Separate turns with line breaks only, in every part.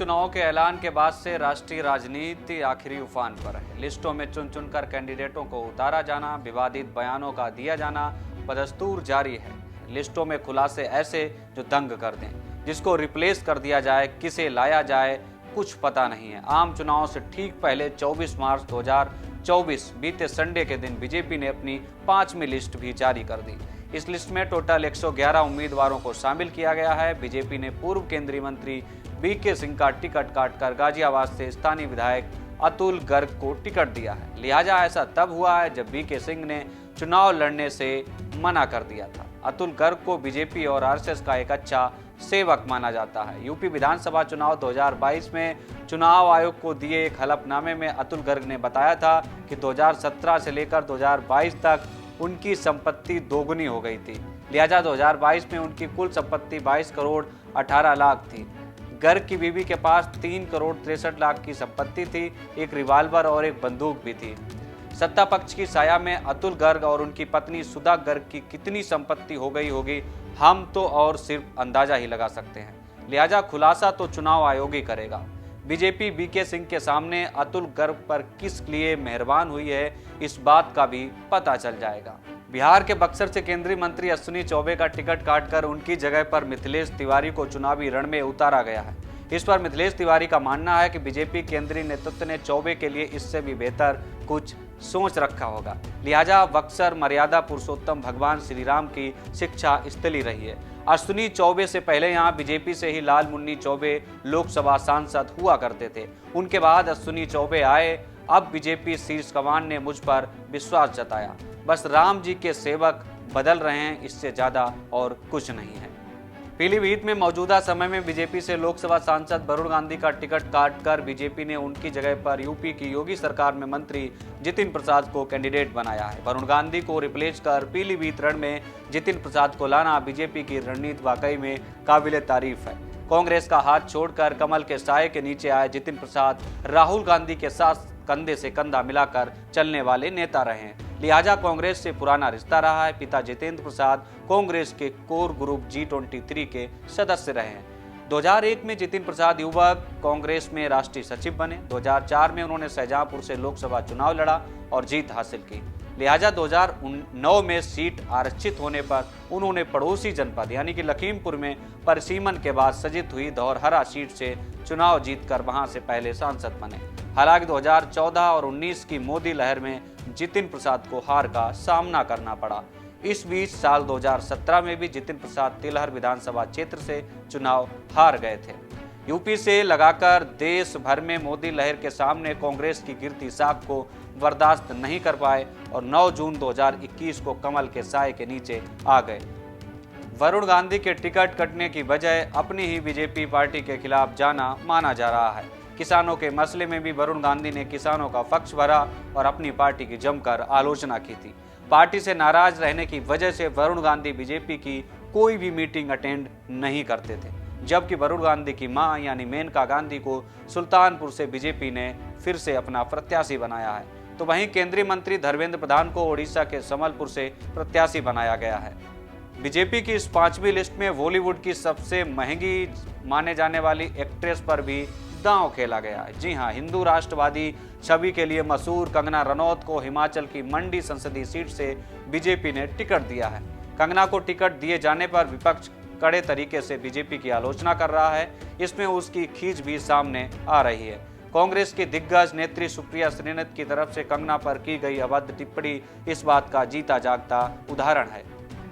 चुनावों के ऐलान के बाद से राष्ट्रीय राजनीति आखिरी उफान पर है। लिस्टों में चुन चुनकर कैंडिडेटों को उतारा जाना, विवादित बयानों का दिया जाना बदस्तूर जारी है। लिस्टों में खुलासे ऐसे जो दंग कर दें, जिसको रिप्लेस कर दिया जाए, किसे लाया जाए, कुछ पता नहीं है। आम चुनाव से ठीक पहले 24 मार्च 2024 बीते संडे के दिन बीजेपी ने अपनी 5वीं लिस्ट भी जारी कर दी। इस लिस्ट में टोटल 111 उम्मीदवारों को शामिल किया गया है। बीजेपी ने पूर्व केंद्रीय मंत्री बीके सिंह का टिकट काटकर गाजियाबाद से स्थानीय विधायक अतुल गर्ग को टिकट दिया है। लिहाजा ऐसा तब हुआ है जब बीके सिंह ने चुनाव लड़ने से मना कर दिया था। अतुल गर्ग को बीजेपी और आरएसएस का एक अच्छा सेवक माना जाता है। यूपी विधानसभा चुनाव 2022 में चुनाव आयोग को दिए एक हलफनामे में अतुल गर्ग ने बताया था कि 2017 से लेकर 2022 तक उनकी संपत्ति दोगुनी हो गई थी। लिहाजा 2022 में उनकी कुल संपत्ति 22 करोड़ 18 लाख थी। गर्ग की बीवी के पास 3 करोड़ 63 लाख की संपत्ति थी, एक रिवाल्वर और एक बंदूक भी थी। सत्ता पक्ष की साया में अतुल गर्ग और उनकी पत्नी सुधा गर्ग की कितनी संपत्ति हो गई होगी, हम तो और सिर्फ अंदाजा ही लगा सकते हैं। लिहाजा खुलासा तो चुनाव आयोग ही करेगा। बीजेपी बीके सिंह के सामने अतुल गर्ग पर किस लिए मेहरबान हुई है, इस बात का भी पता चल जाएगा। बिहार के बक्सर से केंद्रीय मंत्री अश्विनी चौबे का टिकट काटकर उनकी जगह पर मिथिलेश तिवारी को चुनावी रण में उतारा गया है। इस पर मिथिलेश तिवारी का मानना है कि बीजेपी केंद्रीय नेतृत्व ने चौबे के लिए इससे भी बेहतर कुछ सोच रखा होगा। लिहाजा बक्सर मर्यादा पुरुषोत्तम भगवान श्री राम की शिक्षा स्थली रही है। अश्विनी चौबे से पहले यहाँ बीजेपी से ही लाल मुन्नी चौबे लोकसभा सांसद हुआ करते थे। उनके बाद अश्विनी चौबे आए। अब बीजेपी शीर्ष कमान ने मुझ पर विश्वास जताया। बस राम जी के सेवक बदल रहे हैं, इससे ज्यादा और कुछ नहीं है। पीलीभीत में मौजूदा समय में बीजेपी से लोकसभा सांसद वरुण गांधी का टिकट काटकर बीजेपी ने उनकी जगह पर यूपी की योगी सरकार में मंत्री जितिन प्रसाद को कैंडिडेट बनाया है। वरुण गांधी को रिप्लेस कर पीलीभीत रण में जितिन प्रसाद को लाना बीजेपी की रणनीति वाकई में काबिले तारीफ है। कांग्रेस का हाथ छोड़कर कमल के साये के नीचे आए जितिन प्रसाद राहुल गांधी के साथ कंधे से कंधा मिलाकर चलने वाले नेता रहे हैं। लिहाजा कांग्रेस से पुराना रिश्ता रहा है। पिता जितेंद्र प्रसाद कांग्रेस के कोर ग्रुप G23 के सदस्य रहे हैं। 2001 में जितिन प्रसाद युवक कांग्रेस में राष्ट्रीय सचिव बने। 2004 में उन्होंने शाहजहांपुर से लोकसभा चुनाव लड़ा और जीत हासिल की। लिहाजा 2009 में सीट आरक्षित होने पर उन्होंने पड़ोसी जनपद यानी कि लखीमपुर में परिसीमन के बाद सृजित हुई धौरहरा सीट से चुनाव जीतकर वहां से पहले सांसद बने। हालांकि 2014 और 19 की मोदी लहर में जितिन प्रसाद को हार का सामना करना पड़ा। इस बीच साल 2017 में भी जितिन प्रसाद तिलहर विधानसभा क्षेत्र से चुनाव हार गए थे। यूपी से लगाकर देश भर में मोदी लहर के सामने कांग्रेस की गिरती साख को बर्दाश्त नहीं कर पाए और 9 जून 2021 को कमल के साये के नीचे आ गए। वरुण गांधी के टिकट कटने की वजह अपनी ही बीजेपी पार्टी के खिलाफ जाना माना जा रहा है। किसानों के मसले में भी वरुण गांधी ने किसानों का पक्ष भरा और अपनी पार्टी की जमकर आलोचना की थी। पार्टी से नाराज रहने की वजह से वरुण गांधी बीजेपी की कोई भी मीटिंग अटेंड नहीं करते थे, जबकि वरुण गांधी की मां यानी मेनका गांधी को सुल्तानपुर से बीजेपी ने फिर से अपना प्रत्याशी बनाया है। तो वहीं केंद्रीय मंत्री धर्मेंद्र प्रधान को ओडिशा के संबलपुर से प्रत्याशी बनाया गया है। बीजेपी की इस 5वीं लिस्ट में बॉलीवुड की सबसे महंगी माने जाने वाली एक्ट्रेस पर भी दांव खेला गया है। जी हां, हिंदू राष्ट्रवादी छवि के लिए मशहूर कंगना रनौत को हिमाचल की मंडी संसदीय सीट से बीजेपी ने टिकट दिया है। कंगना को टिकट दिए जाने पर विपक्ष कड़े तरीके से बीजेपी की आलोचना कर रहा है। इसमें उसकी खींच भी सामने आ रही है। कांग्रेस की दिग्गज नेत्री सुप्रिया श्रीनाथ की तरफ से कंगना पर की गई अभद्र टिप्पणी इस बात का जीता जागता उदाहरण है,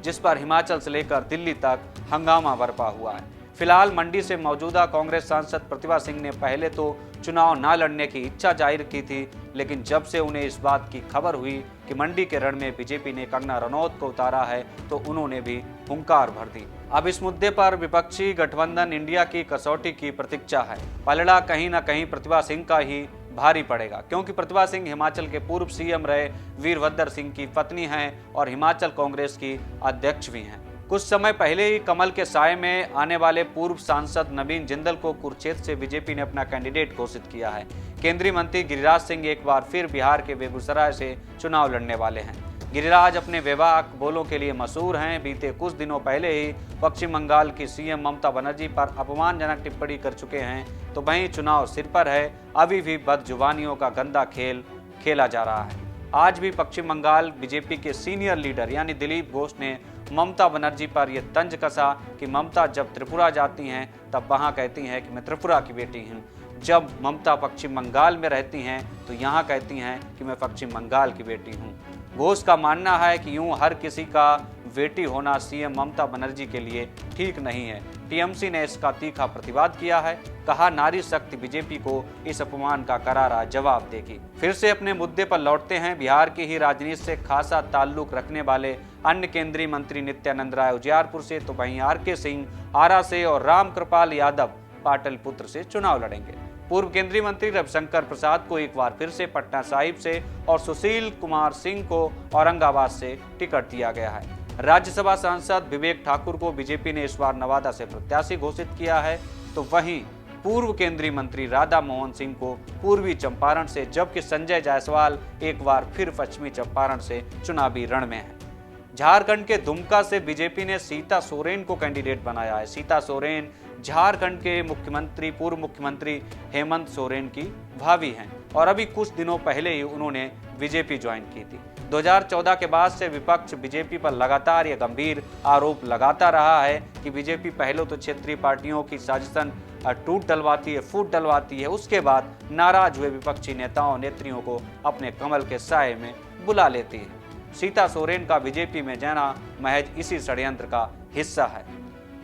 जिस पर हिमाचल से लेकर दिल्ली तक हंगामा बरपा हुआ है। फिलहाल मंडी से मौजूदा कांग्रेस सांसद प्रतिभा सिंह ने पहले तो चुनाव न लड़ने की इच्छा जाहिर की थी, लेकिन जब से उन्हें इस बात की खबर हुई कि मंडी के रण में बीजेपी ने कंगना रनौत को उतारा है, तो उन्होंने भी हुंकार भर दी। अब इस मुद्दे पर विपक्षी गठबंधन इंडिया की कसौटी की प्रतीक्षा है। पलड़ा कहीं न कहीं प्रतिभा सिंह का ही भारी पड़ेगा, क्योंकि प्रतिभा सिंह हिमाचल के पूर्व सीएम रहे वीरभद्र सिंह की पत्नी हैं और हिमाचल कांग्रेस की अध्यक्ष भी हैं। कुछ समय पहले ही कमल के साये में आने वाले पूर्व सांसद नवीन जिंदल को कुरुक्षेत्र से बीजेपी ने अपना कैंडिडेट घोषित किया है। केंद्रीय मंत्री गिरिराज सिंह एक बार फिर बिहार के बेगूसराय से चुनाव लड़ने वाले हैं। गिरिराज अपने बेबाक बोलों के लिए मशहूर हैं। बीते कुछ दिनों पहले ही पश्चिम बंगाल की सीएम ममता बनर्जी पर अपमानजनक टिप्पणी कर चुके हैं। तो वहीं चुनाव सिर पर है, अभी भी बदजुबानियों का गंदा खेल खेला जा रहा है। आज भी पश्चिम बंगाल बीजेपी के सीनियर लीडर यानी दिलीप घोष ने ममता बनर्जी पर यह तंज कसा कि ममता जब त्रिपुरा जाती हैं तब वहां कहती हैं कि मैं त्रिपुरा की बेटी हूं, जब ममता पश्चिम बंगाल में रहती हैं तो यहाँ कहती हैं कि मैं पश्चिम बंगाल की बेटी हूँ। घोष का मानना है कि यूं हर किसी का बेटी होना सीएम ममता बनर्जी के लिए ठीक नहीं है। टीएमसी ने इसका तीखा प्रतिवाद किया है, कहा नारी शक्ति बीजेपी को इस अपमान का करारा जवाब देगी। फिर से अपने मुद्दे पर लौटते हैं। बिहार की ही राजनीति से खासा ताल्लुक रखने वाले अन्य केंद्रीय मंत्री नित्यानंद राय उजियारपुर से, तो वहीं आरके सिंह आरा से और रामकृपाल यादव पाटलिपुत्र से चुनाव लड़ेंगे। पूर्व केंद्रीय मंत्री रविशंकर प्रसाद को एक बार फिर से पटना साहिब से और सुशील कुमार सिंह को औरंगाबाद से टिकट दिया गया है। राज्यसभा सांसद विवेक ठाकुर को बीजेपी ने इस बार नवादा से प्रत्याशी घोषित किया है। तो वहीं पूर्व केंद्रीय मंत्री राधा मोहन सिंह को पूर्वी चंपारण से, जबकि संजय जायसवाल एक बार फिर पश्चिमी चंपारण से चुनावी रण में है। झारखंड के दुमका से बीजेपी ने सीता सोरेन को कैंडिडेट बनाया है। सीता सोरेन झारखंड के पूर्व मुख्यमंत्री हेमंत सोरेन की भाभी हैं और अभी कुछ दिनों पहले ही उन्होंने बीजेपी ज्वाइन की थी। 2014 के बाद से विपक्ष बीजेपी पर लगातार यह गंभीर आरोप लगाता रहा है कि बीजेपी पहले तो क्षेत्रीय पार्टियों की साजिशन टूट डलवाती है, फूट डलवाती है, उसके बाद नाराज हुए विपक्षी नेताओं नेत्रियों को अपने कमल के साये में बुला लेती है। सीता सोरेन का बीजेपी में जाना महज इसी षड्यंत्र का हिस्सा है।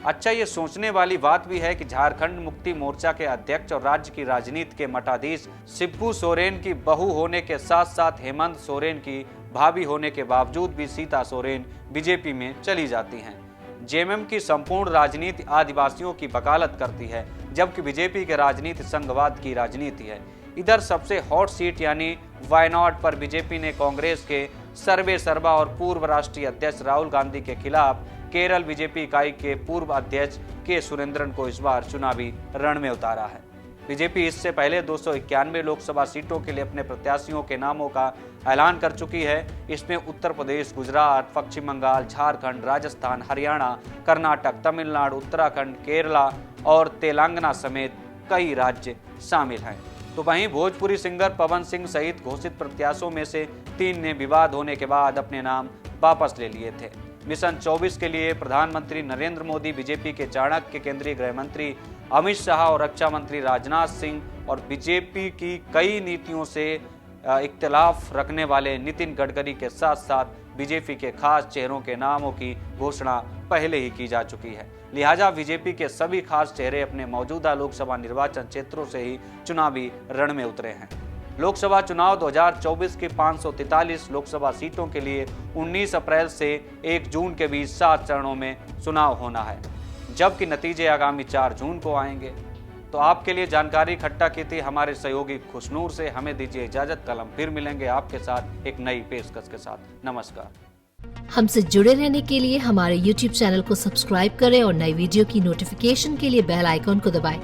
अच्छा, ये सोचने वाली बात भी है कि झारखंड मुक्ति मोर्चा के अध्यक्ष और राज्य की राजनीति के मठाधीश शिबू सोरेन की बहू होने के साथ साथ हेमंत सोरेन की भाभी होने के बावजूद भी सीता सोरेन बीजेपी में चली जाती हैं। जेएमएम की संपूर्ण राजनीति आदिवासियों की वकालत करती है, जबकि बीजेपी के राजनीति संघवाद की राजनीति है। इधर सबसे हॉट सीट यानी वायनाड पर बीजेपी ने कांग्रेस के सर्वे सर्वा और पूर्व राष्ट्रीय अध्यक्ष राहुल गांधी के खिलाफ केरल बीजेपी इकाई के पूर्व अध्यक्ष के सुरेंद्रन को इस बार चुनावी रण में उतारा है। बीजेपी इससे पहले 291 लोकसभा सीटों के लिए अपने प्रत्याशियों के नामों का ऐलान कर चुकी है। इसमें उत्तर प्रदेश, गुजरात, पश्चिम बंगाल, झारखंड, राजस्थान, हरियाणा, कर्नाटक, तमिलनाडु, उत्तराखंड, केरला और तेलंगाना समेत कई राज्य शामिल हैं। तो वहीं भोजपुरी सिंगर पवन सिंह सहित घोषित प्रत्याशियों में से 3 ने विवाद होने के बाद अपने नाम वापस ले लिए थे। मिशन 24 के लिए प्रधानमंत्री नरेंद्र मोदी, बीजेपी के चाणक्य केंद्रीय गृह मंत्री अमित शाह और रक्षा मंत्री राजनाथ सिंह और बीजेपी की कई नीतियों से इख्तिलाफ रखने वाले नितिन गडकरी के साथ साथ बीजेपी के खास चेहरों के नामों की घोषणा पहले ही की जा चुकी है। लिहाजा बीजेपी के सभी खास चेहरे अपने मौजूदा लोकसभा निर्वाचन क्षेत्रों से ही चुनावी रण में उतरे हैं। लोकसभा चुनाव 2024 की 543 लोकसभा सीटों के लिए 19 अप्रैल से 1 जून के बीच 7 चरणों में चुनाव होना है, जबकि नतीजे आगामी 4 जून को आएंगे। तो आपके लिए जानकारी इकट्ठा की थी हमारे सहयोगी खुशनूर से। हमें दीजिए इजाजत, कल हम फिर मिलेंगे आपके साथ एक नई पेशकश के साथ। नमस्कार।
हमसे जुड़े रहने के लिए हमारे YouTube चैनल को सब्सक्राइब करें और नई वीडियो की नोटिफिकेशन के लिए बेल आइकॉन को दबाएं।